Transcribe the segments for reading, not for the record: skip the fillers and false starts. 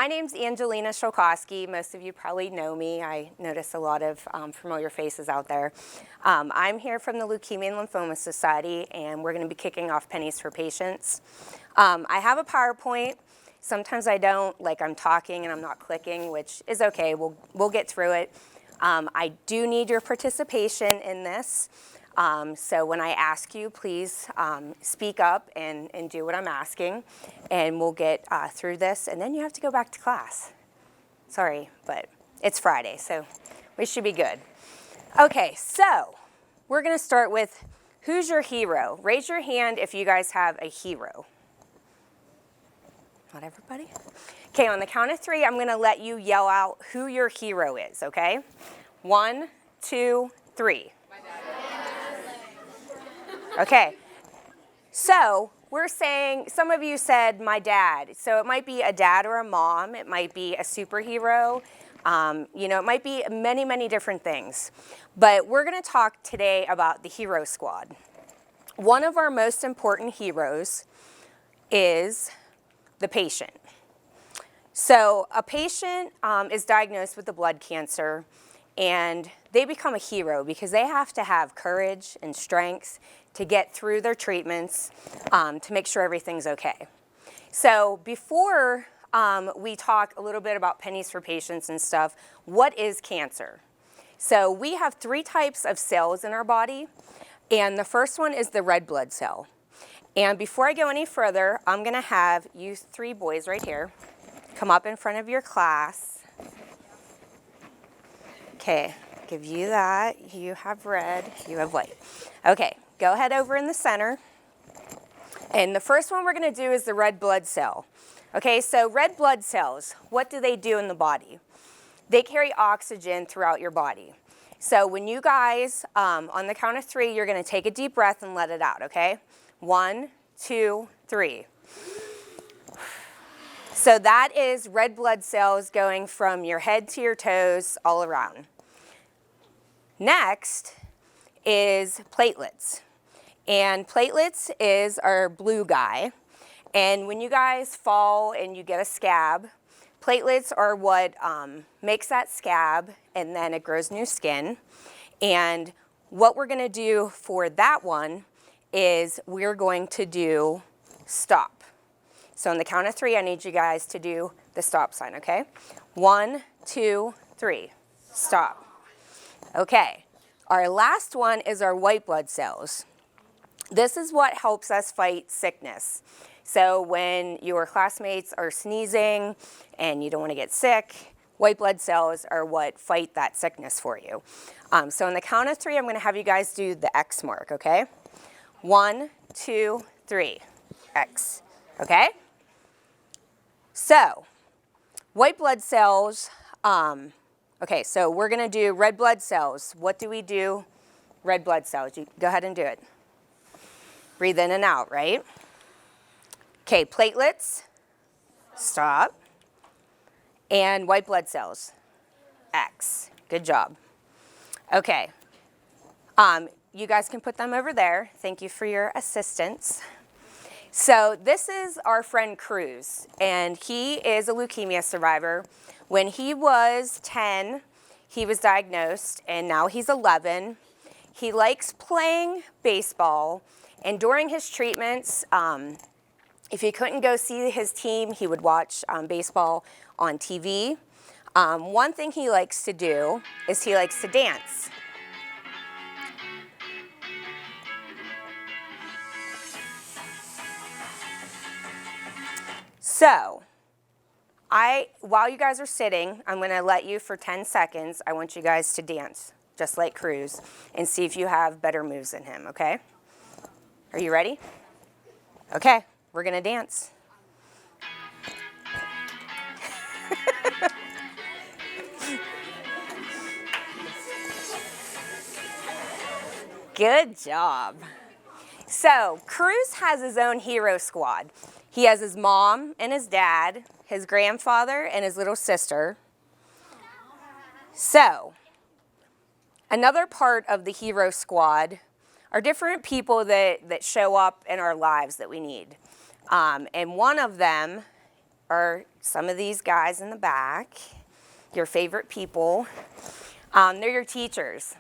My name's Angelina Shilcosky. Most of you probably know me. I notice a lot of familiar faces out there. I'm here from the Leukemia and Lymphoma Society, and we're going to be kicking off Pennies for Patients. I have a PowerPoint. Sometimes I don't, like I'm talking and I'm not clicking, which is okay. We'll get through it. I do need your participation in this. So when I ask you, please speak up and do what I'm asking, and we'll get through this, and then you have to go back to class. Sorry, but it's Friday, so we should be good. Okay, so we're going to start with, who's your hero? Raise your hand if you guys have a hero. Not everybody? Okay, on the count of 3, I'm going to let you yell out who your hero is, okay? 1, 2, 3. Okay, so we're saying, some of you said my dad. So it might be a dad or a mom. It might be a superhero. You know, it might be many, many different things. But we're going to talk today about the HeroSquad. One of our most important heroes is the patient. So a patient is diagnosed with a blood cancer, and they become a hero because they have to have courage and strength to get through their treatments to make sure everything's okay. So before we talk a little bit about Pennies for Patients and stuff, what is cancer? So we have 3 types of cells in our body, and the first one is the red blood cell. And before I go any further, I'm going to have you 3 boys right here come up in front of your class. Okay, give you that. You have red, you have white. Okay, go ahead over in the center. And the first one we're going to do is the red blood cell. Okay, so red blood cells, what do they do in the body? They carry oxygen throughout your body. So when you guys, on the count of 3, you're going to take a deep breath and let it out, okay? 1, 2, 3. So that is red blood cells going from your head to your toes all around. Next is platelets. And platelets is our blue guy. And when you guys fall and you get a scab, platelets are what makes that scab, and then it grows new skin. And what we're going to do for that one is we're going to do stop. So on the count of 3, I need you guys to do the stop sign, okay? 1, 2, 3. Stop. Okay. Our last one is our white blood cells. This is what helps us fight sickness. So when your classmates are sneezing and you don't want to get sick, white blood cells are what fight that sickness for you. So on the count of 3, I'm going to have you guys do the X mark, okay? 1, 2, 3. X. Okay? So, white blood cells, okay, so we're going to do red blood cells. What do we do? Red blood cells. You go ahead and do it. Breathe in and out, right? Okay, platelets. Stop. And white blood cells. X. Good job. Okay. You guys can put them over there. Thank you for your assistance. So this is our friend Cruz, and he is a leukemia survivor. When he was 10, he was diagnosed, and now he's 11. He likes playing baseball, and during his treatments, if he couldn't go see his team, he would watch baseball on TV. One thing he likes to do is he likes to dance. So, while you guys are sitting, I'm going to let you for 10 seconds. I want you guys to dance, just like Cruz, and see if you have better moves than him, okay? Are you ready? Okay, we're going to dance. Good job. So, Cruz has his own HeroSquad. He has his mom and his dad, his grandfather, and his little sister. So, another part of the HeroSquad are different people that show up in our lives that we need. And one of them are some of these guys in the back, your favorite people. They're your teachers.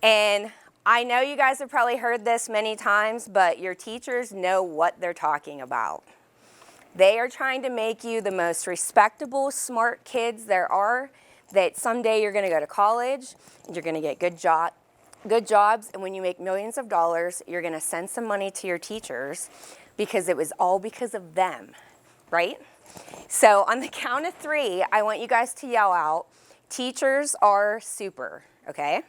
And I know you guys have probably heard this many times, but your teachers know what they're talking about. They are trying to make you the most respectable, smart kids there are, that someday you're gonna go to college, and you're gonna get good jobs, and when you make millions of dollars, you're gonna send some money to your teachers because it was all because of them, right? So on the count of 3, I want you guys to yell out, teachers are super, okay?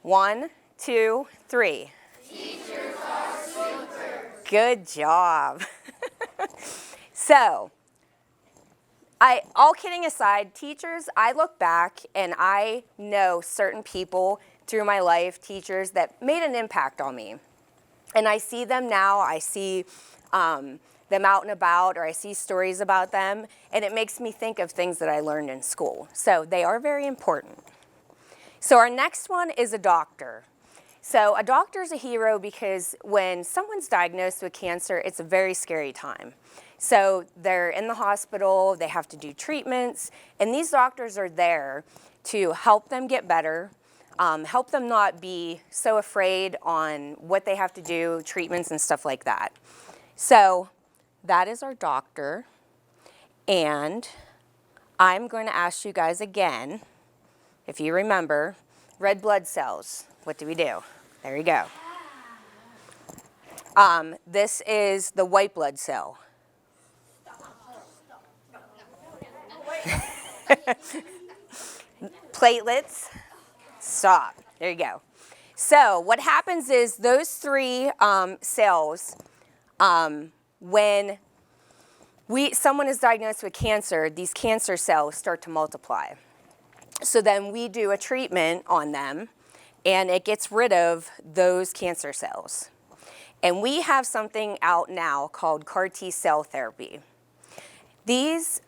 1, 2, 3. Teachers are super. Good job. So, all kidding aside, teachers, I look back and I know certain people through my life, teachers that made an impact on me. And I see them now, I see them out and about, or I see stories about them, and it makes me think of things that I learned in school. So they are very important. So our next one is a doctor. So a doctor is a hero because when someone's diagnosed with cancer, it's a very scary time. So they're in the hospital, they have to do treatments, and these doctors are there to help them get better, help them not be so afraid on what they have to do, treatments and stuff like that. So that is our doctor, and I'm going to ask you guys again, if you remember, red blood cells. What do we do? There you go. This is the white blood cell. Platelets. Stop. There you go. So what happens is those 3 cells, when someone is diagnosed with cancer, these cancer cells start to multiply. So then we do a treatment on them, and it gets rid of those cancer cells. And we have something out now called CAR T-cell therapy. These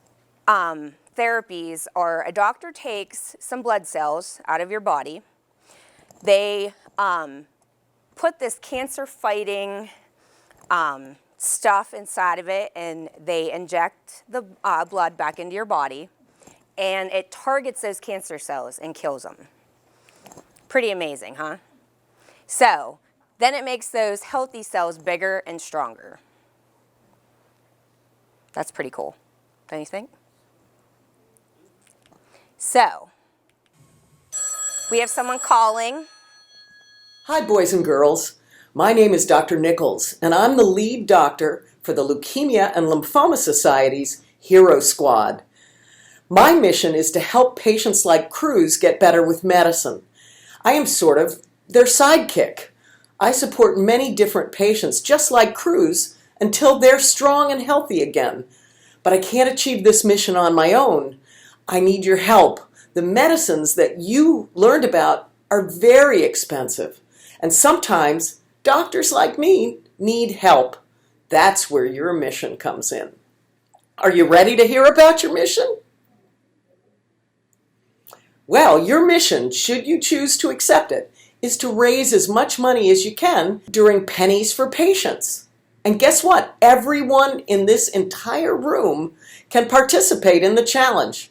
therapies are, a doctor takes some blood cells out of your body. They put this cancer-fighting stuff inside of it, and they inject the blood back into your body, and it targets those cancer cells and kills them. Pretty amazing, huh? So then it makes those healthy cells bigger and stronger. That's pretty cool, don't you think? So, we have someone calling. Hi, boys and girls. My name is Dr. Nichols, and I'm the lead doctor for the Leukemia and Lymphoma Society's HeroSquad. My mission is to help patients like Cruz get better with medicine. I am sort of their sidekick. I support many different patients, just like Cruz, until they're strong and healthy again. But I can't achieve this mission on my own. I need your help. The medicines that you learned about are very expensive, and sometimes doctors like me need help. That's where your mission comes in. Are you ready to hear about your mission? Well, your mission, should you choose to accept it, is to raise as much money as you can during Pennies for Patients. And guess what? Everyone in this entire room can participate in the challenge.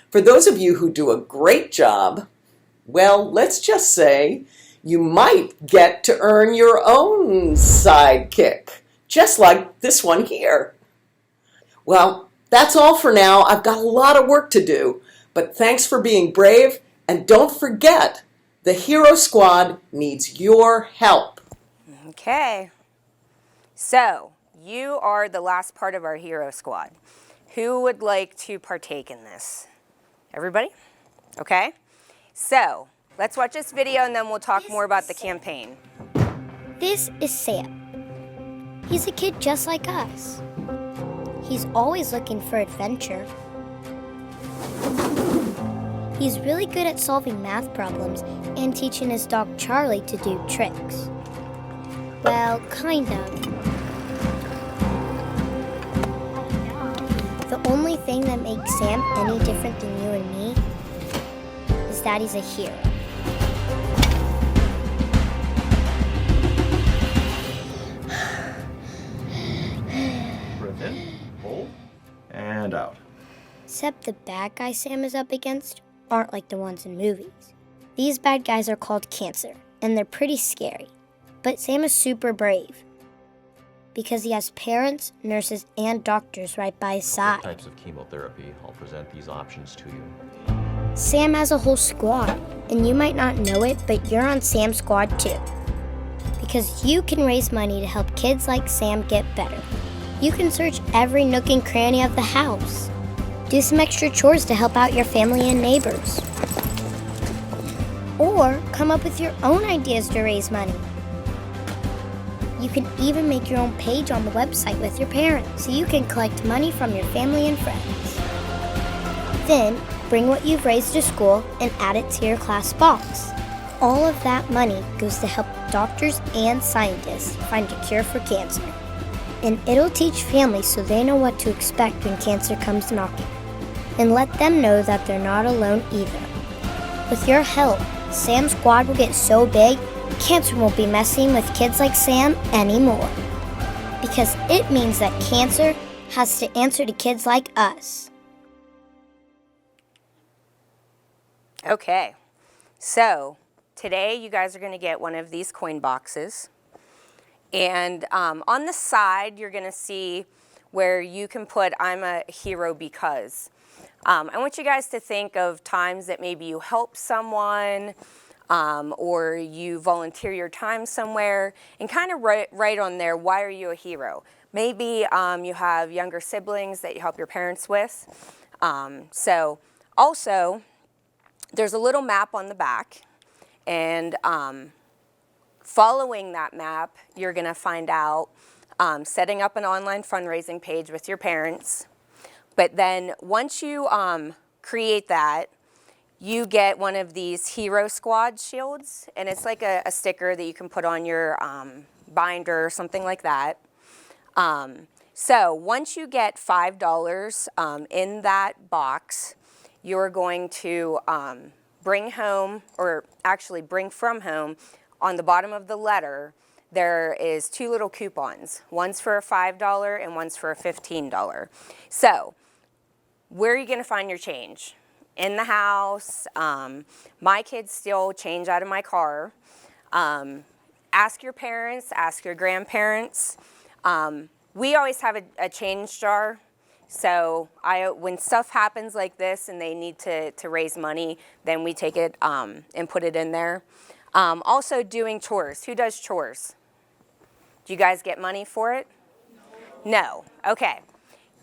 For those of you who do a great job, well, let's just say you might get to earn your own sidekick, just like this one here. Well, that's all for now. I've got a lot of work to do, but thanks for being brave, and don't forget, the HeroSquad needs your help. Okay. So, you are the last part of our HeroSquad. Who would like to partake in this? Everybody? Okay. So, let's watch this video and then we'll talk more about the campaign. This is Sam. He's a kid just like us. He's always looking for adventure. He's really good at solving math problems and teaching his dog Charlie to do tricks. Well, kind of. The only thing that makes Sam any different than you and me is that he's a hero. Breath in, hold, And out. Except the bad guys Sam is up against aren't like the ones in movies. These bad guys are called cancer, and they're pretty scary. But Sam is super brave because he has parents, nurses, and doctors right by his side. Types of chemotherapy. I'll present these options to you. Sam has a whole squad, and you might not know it, but you're on Sam's squad too. Because you can raise money to help kids like Sam get better. You can search every nook and cranny of the house. Do some extra chores to help out your family and neighbors. Or come up with your own ideas to raise money. You can even make your own page on the website with your parents so you can collect money from your family and friends. Then, bring what you've raised to school and add it to your class box. All of that money goes to help doctors and scientists find a cure for cancer. And it'll teach families so they know what to expect when cancer comes knocking. And let them know that they're not alone either. With your help, Sam's squad will get so big, cancer won't be messing with kids like Sam anymore. Because it means that cancer has to answer to kids like us. Okay, so today you guys are going to get one of these coin boxes. And on the side, you're going to see where you can put "I'm a hero because." I want you guys to think of times that maybe you help someone or you volunteer your time somewhere, and kind of write on there, why are you a hero? Maybe you have younger siblings that you help your parents with. So also, there's a little map on the back, and following that map, you're going to find out setting up an online fundraising page with your parents. But then once you create that, you get one of these HeroSquad shields, and it's like a sticker that you can put on your binder or something like that. So once you get $5 in that box, you're going to bring home, or actually bring from home, on the bottom of the letter, there is 2 little coupons. One's for a $5 and one's for a $15. So where are you going to find your change? In the house. My kids steal change out of my car. Ask your parents, ask your grandparents. We always have a change jar. So when stuff happens like this and they need to raise money, then we take it and put it in there. Also doing chores. Who does chores? Do you guys get money for it? No. Okay.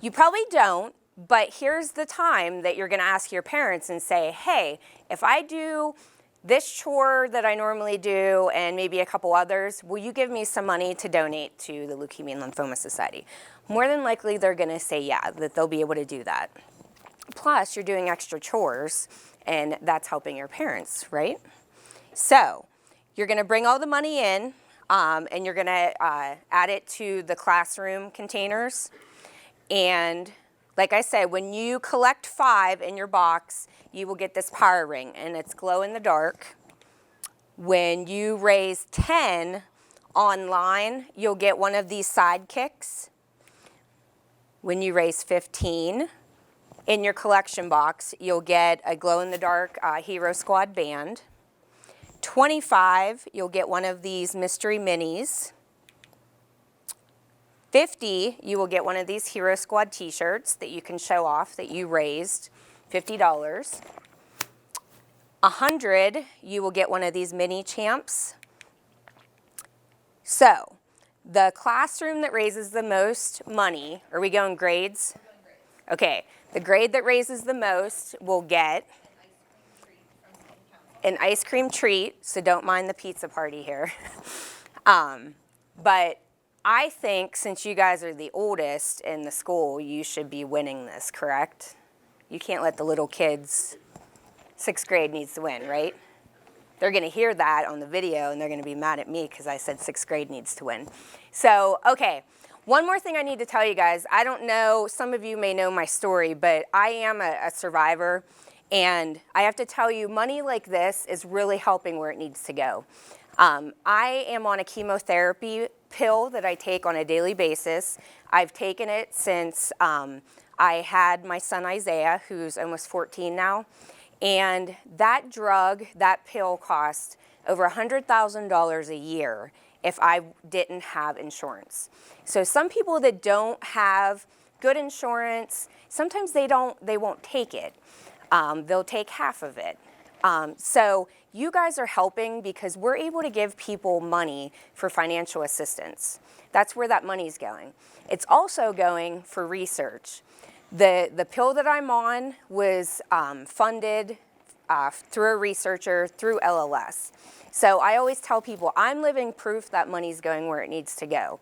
You probably don't, but here's the time that you're going to ask your parents and say, hey, if I do this chore that I normally do and maybe a couple others, will you give me some money to donate to the Leukemia and Lymphoma Society? More than likely, they're going to say yeah, that they'll be able to do that. Plus, you're doing extra chores, and that's helping your parents, right? So you're going to bring all the money in, and you're going to add it to the classroom containers. And like I said, when you collect 5 in your box, you will get this power ring, and it's glow in the dark. When you raise 10 online, you'll get one of these sidekicks. When you raise 15 in your collection box, you'll get a glow in the dark HeroSquad band. 25, you'll get one of these mystery minis. 50, you will get one of these HeroSquad t-shirts that you can show off that you raised $50. 100, you will get one of these mini champs. So, the classroom that raises the most money, are we going grades? Okay, the grade that raises the most will get an ice cream treat, so don't mind the pizza party here. But I think since you guys are the oldest in the school, you should be winning this, correct? You can't let the little kids, 6th grade needs to win, right? They're going to hear that on the video, and they're going to be mad at me because I said 6th grade needs to win. So, okay, one more thing I need to tell you guys. I don't know, some of you may know my story, but I am a survivor, and I have to tell you, money like this is really helping where it needs to go. I am on a chemotherapy pill that I take on a daily basis. I've taken it since I had my son Isaiah, who's almost 14 now. And that drug, that pill costs over $100,000 a year if I didn't have insurance. So some people that don't have good insurance, sometimes they won't take it. They'll take half of it. So you guys are helping because we're able to give people money for financial assistance. That's where that money's going. It's also going for research. The pill that I'm on was funded through a researcher, through LLS. So I always tell people, I'm living proof that money's going where it needs to go.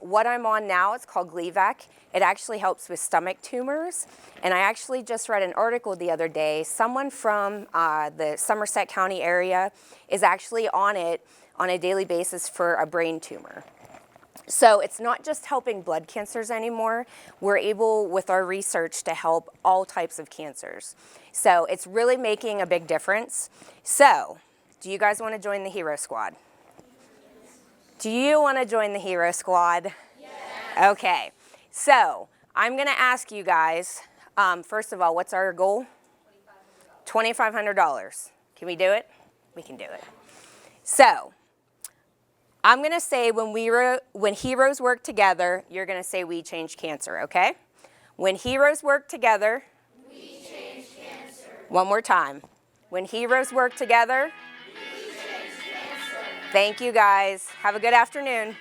What I'm on now, it's called Gleevec. It actually helps with stomach tumors. And I actually just read an article the other day. Someone from the Somerset County area is actually on it on a daily basis for a brain tumor. So it's not just helping blood cancers anymore. We're able, with our research, to help all types of cancers. So it's really making a big difference. So, do you guys want to join the Hero Squad? Do you want to join the Hero Squad? Yes. Okay. So, I'm going to ask you guys, first of all, what's our goal? $2,500. Can we do it? We can do it. So, I'm going to say when heroes work together, you're going to say we change cancer, okay? When heroes work together, we change cancer. One more time. When heroes work together, we change cancer. Thank you guys. Have a good afternoon.